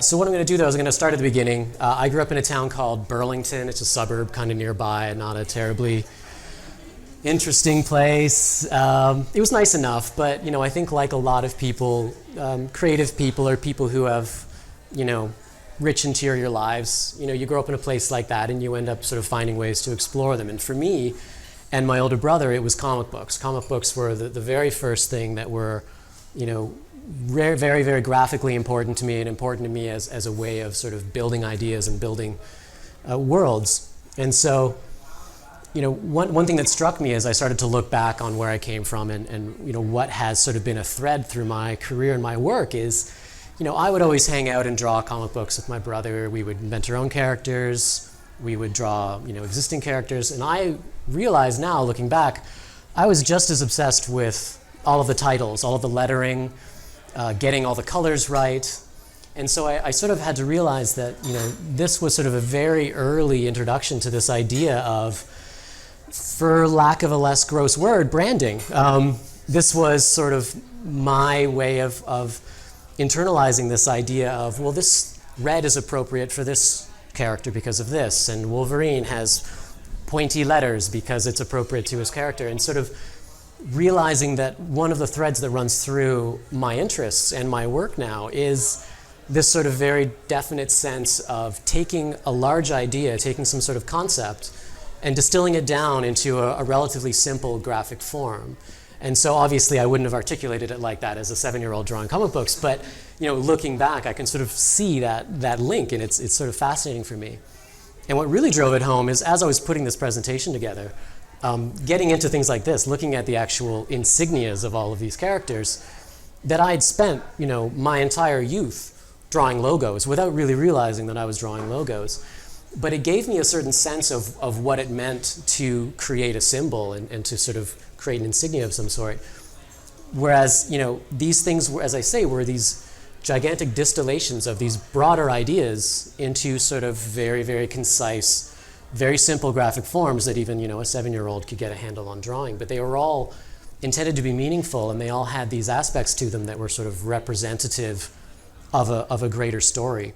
So what I'm going to do, though, is I'm going to start at the beginning. I grew up in a town called Burlington. It's a suburb kind of nearby, not a terribly interesting place. It was nice enough, but I think like a lot of people, creative people or people who have, rich interior lives, you grow up in a place like that and you end up sort of finding ways to explore them. And for me and my older brother, it was comic books. Comic books were the very first thing that were, very, very, very graphically important to me and important to me as a way of sort of building ideas and building worlds. And so, one thing that struck me as I started to look back on where I came from and what has sort of been a thread through my career and my work is, I would always hang out and draw comic books with my brother. We would invent our own characters. We would draw, existing characters. And I realize now, looking back, I was just as obsessed with all of the titles, all of the lettering, getting all the colors right. And so I sort of had to realize that, this was sort of a very early introduction to this idea of, for lack of a less gross word, branding. This was sort of my way of internalizing this idea of, well, this red is appropriate for this character because of this, and Wolverine has pointy letters because it's appropriate to his character, and sort of realizing that one of the threads that runs through my interests and my work now is this sort of very definite sense of taking a large idea, taking some sort of concept, and distilling it down into a relatively simple graphic form. And so obviously I wouldn't have articulated it like that as a 7-year-old drawing comic books, but looking back, I can sort of see that link, and it's sort of fascinating for me. And what really drove it home is, as I was putting this presentation together, getting into things like this, looking at the actual insignias of all of these characters, that I had spent, my entire youth drawing logos without really realizing that I was drawing logos. But it gave me a certain sense of what it meant to create a symbol and to sort of create an insignia of some sort. Whereas, these things, as I say, were these gigantic distillations of these broader ideas into sort of very, very concise, very simple graphic forms that even, a 7-year-old could get a handle on drawing. But they were all intended to be meaningful, and they all had these aspects to them that were sort of representative of a greater story.